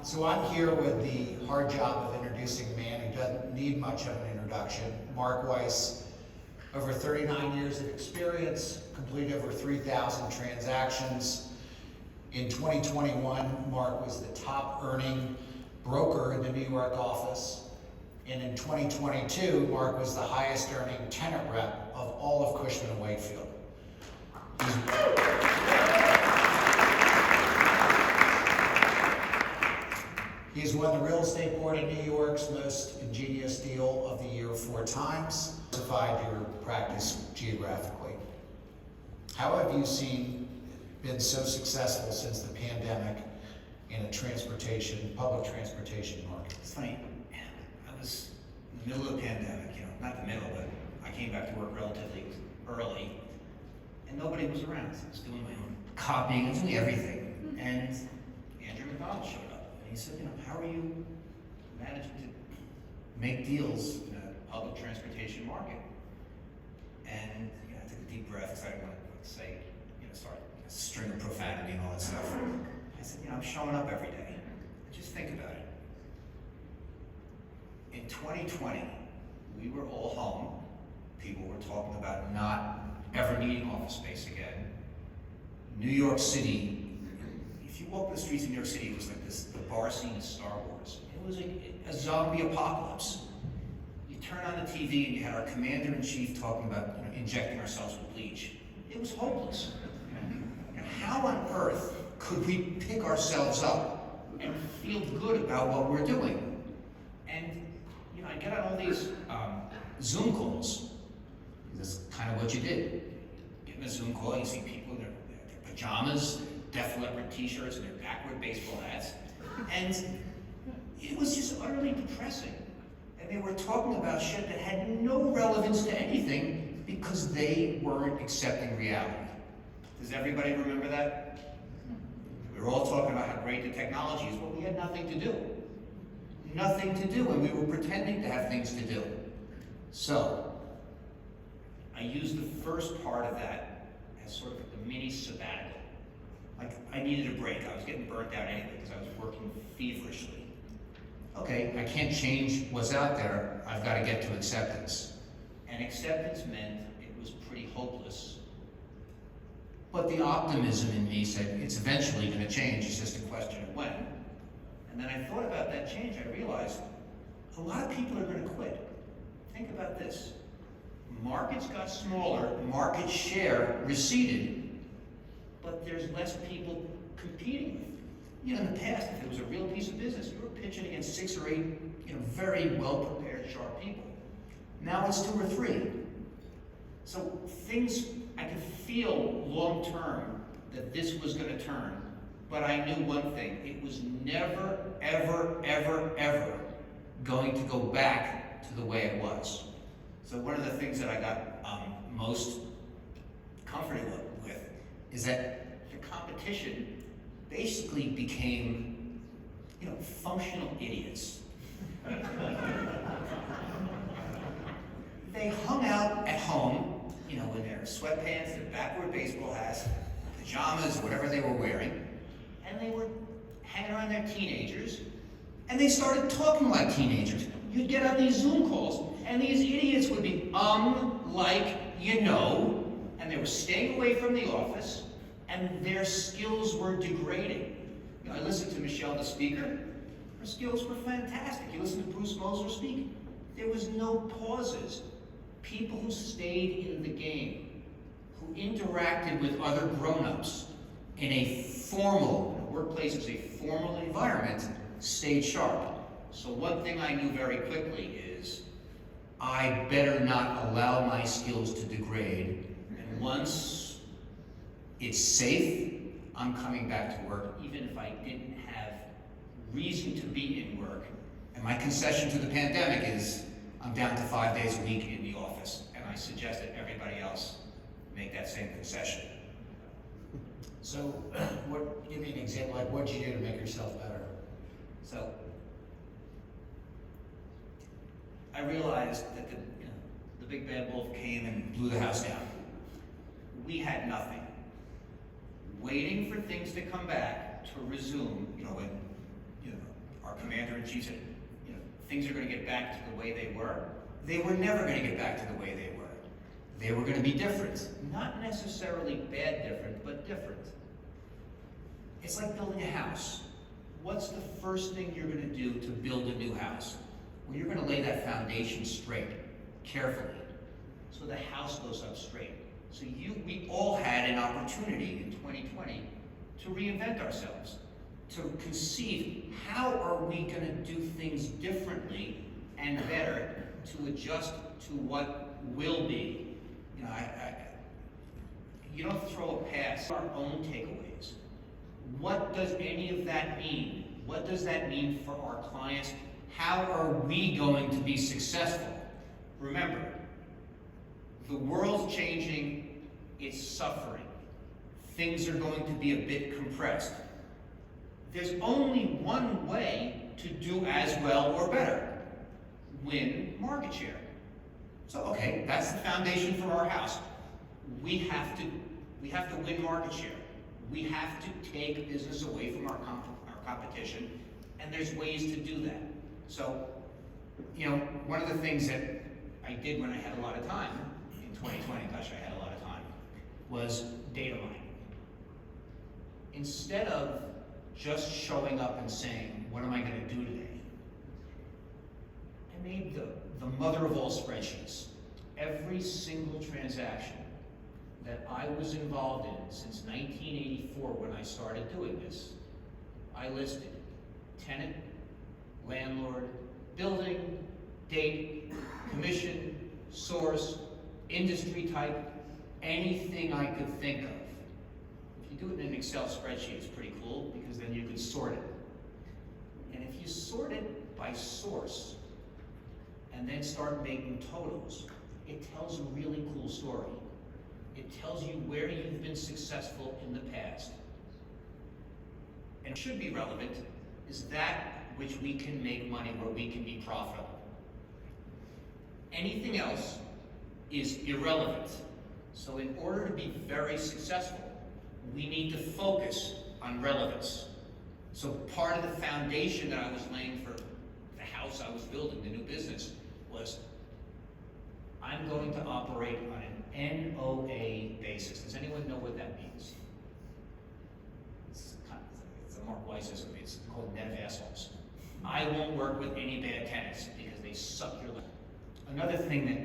So I'm here with the hard job of introducing a man who doesn't need much of an introduction, Mark Weiss. Over 39 years of experience, completed over 3,000 transactions. In 2021, Mark was the top earning broker in the New York office. And in 2022, Mark was the highest earning tenant rep of all of Cushman Wakefield. He's won the Real Estate Board of New York's Most Ingenious Deal of the Year 4 times, diversified your practice geographically. How have you been so successful since the pandemic in a public transportation market? It's funny, I was in the middle of the pandemic, not the middle, but I came back to work relatively early, and nobody was around. I was doing my own copying and doing everything. And Andrew McDonald showed up, and he said, how are you managing to make deals in a public transportation market? And I took a deep breath because I didn't want to say, start a string of profanity and all that stuff. I said, I'm showing up every day. Just think about it. In 2020, we were all home. People were talking about not ever needing office space again. New York City, if you walk the streets of New York City, it was like the bar scene of Star Wars. It was a zombie apocalypse. You turn on the TV and you had our commander-in-chief talking about injecting ourselves with bleach. It was hopeless. How on earth could we pick ourselves up and feel good about what we're doing? And I get on all these Zoom calls. That's kind of what you did. Get in a Zoom call, you see people in their pajamas, their Def Leppard t-shirts, and their backward baseball hats. And it was just utterly depressing. And they were talking about shit that had no relevance to anything because they weren't accepting reality. Does everybody remember that? We were all talking about how great the technology is, but we had nothing to do. Nothing to do, and we were pretending to have things to do. So, I used the first part of that as sort of a mini sabbatical. Like, I needed a break. I was getting burnt out anyway because I was working feverishly. Okay, I can't change what's out there. I've got to get to acceptance. And acceptance meant it was pretty hopeless. But the optimism in me said, it's eventually going to change, it's just a question of when. And then I thought about that change, I realized a lot of people are going to quit. Think about this. Markets got smaller, market share receded, but there's less people competing with you. In the past, if it was a real piece of business, you were pitching against 6 or 8 very well-prepared, sharp people. Now it's 2 or 3. So I could feel long-term that this was going to turn, but I knew one thing. It was never, ever, ever, ever going to go back to the way it was. So one of the things that I got most comforted with is that the competition basically became, functional idiots. They hung out at home, in their sweatpants, their backward baseball hats, pajamas, whatever they were wearing, and they were hanging around their teenagers, and they started talking like teenagers. You'd get on these Zoom calls, and these idiots would be, like, and they were staying away from the office, and their skills were degrading. I listened to Michelle, the speaker. Her skills were fantastic. You listen to Bruce Moser speak. There was no pauses. People who stayed in the game, who interacted with other grown-ups in a workplace is a formal environment, stayed sharp. So one thing I knew very quickly is I better not allow my skills to degrade. And once it's safe, I'm coming back to work, even if I didn't have reason to be in work. And my concession to the pandemic is I'm down to 5 days a week in the office. And I suggest that everybody else make that same concession. So, give me an example, like what did you do to make yourself better? So, I realized that the big bad wolf came and blew the house down. We had nothing. Waiting for things to come back to resume, when our commander-in-chief said, you know, things are gonna get back to the way they were. They were never gonna get back to the way they were. They were gonna be different. Not necessarily bad different, but different. It's like building a house. What's the first thing you're gonna do to build a new house? Well, you're gonna lay that foundation straight, carefully, so the house goes up straight. So we all had an opportunity in 2020 to reinvent ourselves, to conceive how are we gonna do things differently and better to adjust to what will be. You know, you don't throw a pass our own takeaways. What does any of that mean? What does that mean for our clients? How are we going to be successful? Remember, the world's changing, it's suffering. Things are going to be a bit compressed. There's only one way to do as well or better. Win market share. So, okay, that's the foundation for our house. We have to win market share. We have to take business away from our competition, and there's ways to do that. So, you know, one of the things that I did when I had a lot of time in 2020, gosh, I had a lot of time, was data mining. Instead of just showing up and saying, what am I going to do today? I made the mother of all spreadsheets. Every single transaction that I was involved in since 1984 when I started doing this, I listed tenant, landlord, building, date, commission, source, industry type, anything I could think of. If you do it in an Excel spreadsheet, it's pretty cool because then you can sort it. And if you sort it by source and then start making totals, it tells a really cool story. It tells you where you've been successful in the past. And should be relevant is that which we can make money, where we can be profitable. Anything else is irrelevant. So in order to be very successful, we need to focus on relevance. So part of the foundation that I was laying for the house I was building, the new business, was I'm going to operate on an NOA basis. Does anyone know what that means? It's a Mark Weissism. It's called net of assholes. I won't work with any bad tenants because they suck your life. Another thing that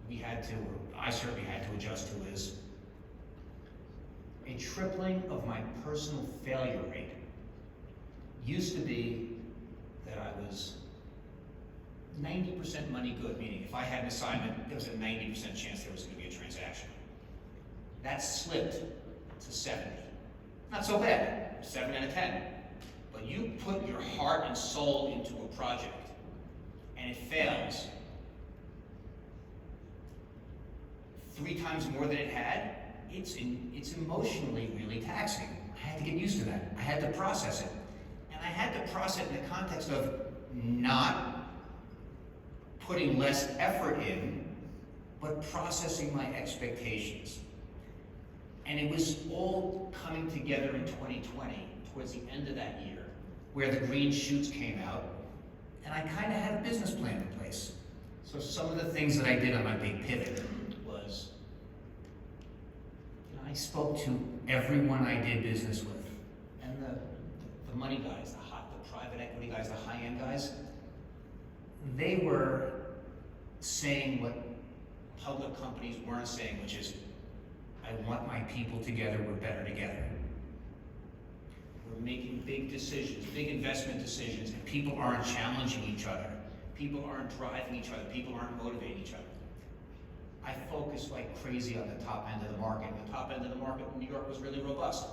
we had to, or I certainly had to adjust to, is a tripling of my personal failure rate. Used to be that I was 90% money good, meaning if I had an assignment, there was a 90% chance there was going to be a transaction. That slipped to 70. Not so bad, 7 out of 10. But you put your heart and soul into a project, and it fails 3 times more than it had, it's emotionally really taxing. I had to get used to that. I had to process it. And I had to process it in the context of not putting less effort in, but processing my expectations. And it was all coming together in 2020, towards the end of that year, where the green shoots came out, and I kind of had a business plan in place. So some of the things that I did on my big pivot was, I spoke to everyone I did business with, and the money guys, the private equity guys, the high-end guys, they were saying what public companies weren't saying, which is, I want my people together, we're better together. We're making big decisions, big investment decisions, and people aren't challenging each other. People aren't driving each other. People aren't motivating each other. I focused like crazy on the top end of the market. The top end of the market in New York was really robust.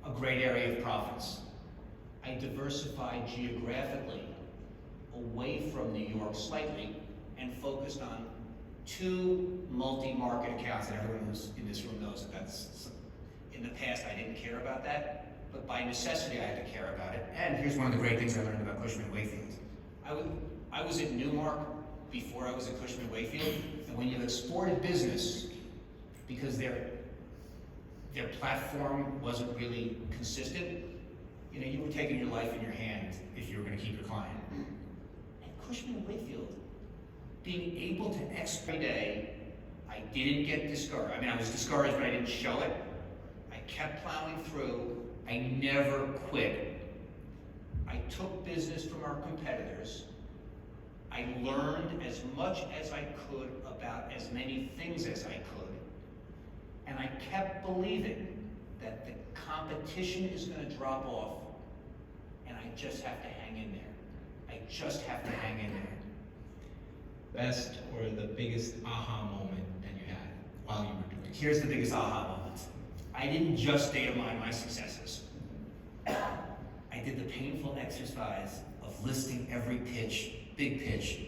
A great area of profits. I diversified geographically away from New York slightly and focused on 2 multi-market accounts, and everyone who's in this room knows that that's, in the past I didn't care about that, but by necessity I had to care about it. And here's one of the great things I learned about Cushman Wakefield. I was at Newmark before I was at Cushman Wakefield, and when you exported business, because their platform wasn't really consistent, you know, you were taking your life in your hand if you were gonna keep your client. At Cushman Wakefield, being able to every day, I didn't get discouraged. I mean, I was discouraged, but I didn't show it. I kept plowing through. I never quit. I took business from our competitors. I learned as much as I could about as many things as I could. And I kept believing that the competition is going to drop off, and I just have to hang in there. I just have to hang in there. Best or the biggest aha moment that you had while you were doing it? Here's the biggest aha moment. I didn't just data mine my successes. I did the painful exercise of listing every pitch, big pitch,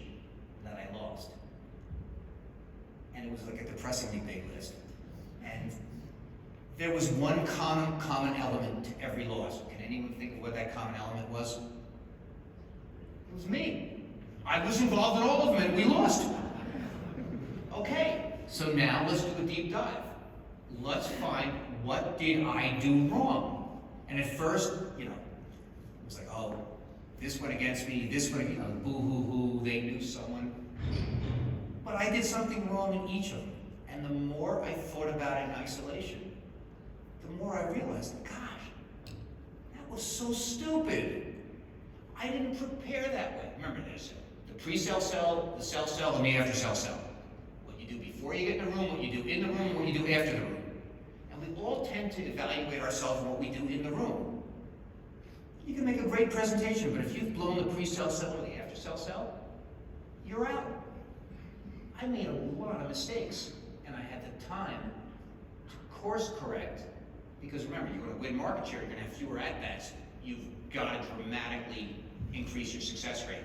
that I lost. And it was like a depressingly big list. And there was one common element to every loss. Can anyone think of what that common element was? It was me. I was involved in all of them and we lost. Okay, so now let's do a deep dive. Let's find what did I do wrong. And at first, you know, it was like, oh, this went against me, this went, you know, boo-hoo-hoo, they knew someone. But I did something wrong in each of them. And the more I thought about it in isolation, the more I realized, gosh, that was so stupid. I didn't prepare that way. Remember this, the pre-sale cell, the sell cell, and the after-sell cell. What you do before you get in the room, what you do in the room, what you do after the room. And we all tend to evaluate ourselves on what we do in the room. You can make a great presentation, but if you've blown the pre-sale cell or the after-sell cell, you're out. I made a lot of mistakes, and I had the time to course correct, because remember, you're going to win market share, you're going to have fewer at-bats. You've got to dramatically increase your success rate.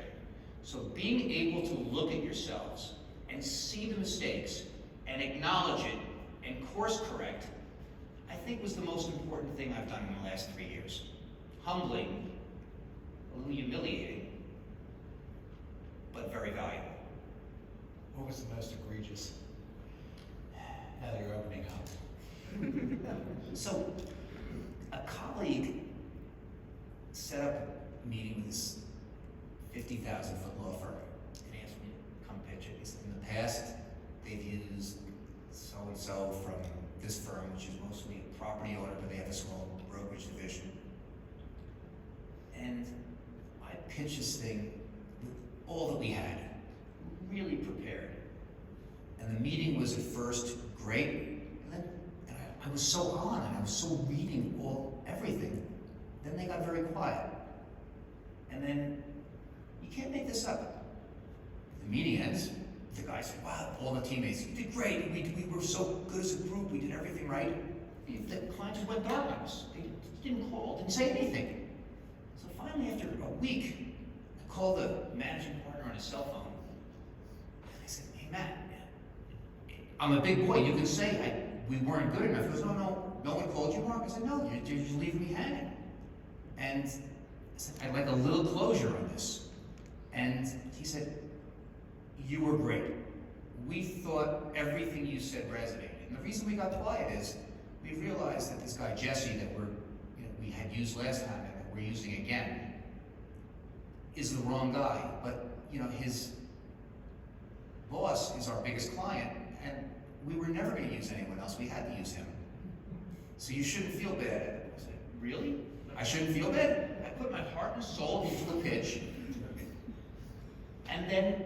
So being able to look at yourselves and see the mistakes and acknowledge it and course correct, I think was the most important thing I've done in the last 3 years. Humbling, a little humiliating, but very valuable. What was the most egregious? Now that you're opening up. So, a colleague set up a meeting with this 50,000 foot law firm and asked me to come pitch it. He said, in the past, they've used so-and-so from this firm, which is mostly a property owner, but they have a small brokerage division. And I pitched this thing with all that we had, really prepared. And the meeting was at first great, and I was so on, and I was so reading everything. Then they got very quiet. And then, you can't make this up. The meeting ends, the guy said, wow, all the teammates, you did great, we were so good as a group, we did everything right. The client just went dark on us. They didn't call, didn't say anything. So finally, after a week, I called the managing partner on his cell phone. And I said, hey, Matt, I'm a big boy. You can say we weren't good enough. He goes, no one called you, Mark? I said, no, you're just leaving me hanging. And I said, I'd like a little closure on this. And he said, you were great. We thought everything you said resonated. And the reason we got quiet is we realized that this guy, Jesse, that we had used last time and that we're using again, is the wrong guy. But his boss is our biggest client, and we were never going to use anyone else. We had to use him. So you shouldn't feel bad. I said, really? I shouldn't feel bad? I put my heart and soul into the pitch, and then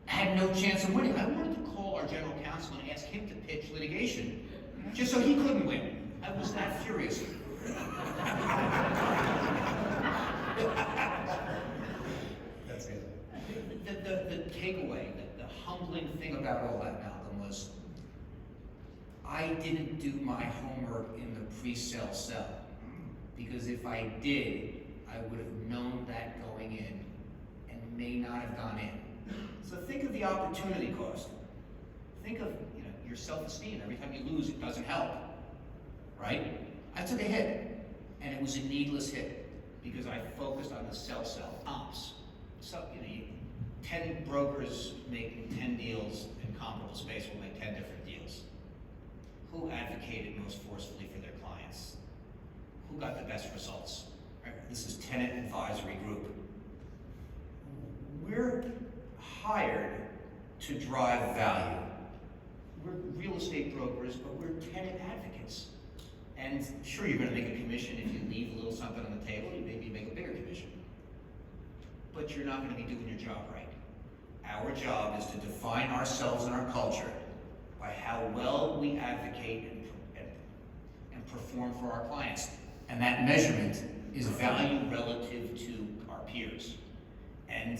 had no chance of winning. I wanted to call our general counsel and ask him to pitch litigation, just so he couldn't win. I was that furious. That's good. The takeaway, the humbling thing about all that, Malcolm, was I didn't do my homework in the pre-sale cell. Because if I did, I would have known that going in and may not have gone in. So think of the opportunity cost. Think of your self-esteem. Every time you lose, it doesn't help, right? I took a hit, and it was a needless hit because I focused on the sell comps. So 10 brokers making 10 deals in comparable space will make 10 different deals. Who advocated most forcefully for their clients? who got the best results. Right? This is Tenant Advisory Group. We're hired to drive value. We're real estate brokers, but we're tenant advocates. And sure, you're gonna make a commission if you leave a little something on the table, you maybe make a bigger commission. But you're not gonna be doing your job right. Our job is to define ourselves and our culture by how well we advocate and perform for our clients. And that measurement is value relative to our peers. And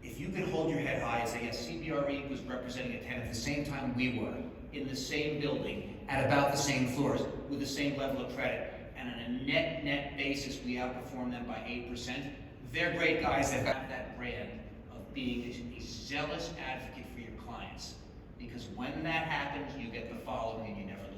if you could hold your head high and say, yes, CBRE was representing a tenant at the same time we were, in the same building, at about the same floors, with the same level of credit, and on a net basis, we outperform them by 8%, they're great guys that have that brand of being a zealous advocate for your clients. Because when that happens, you get the following and you never lose the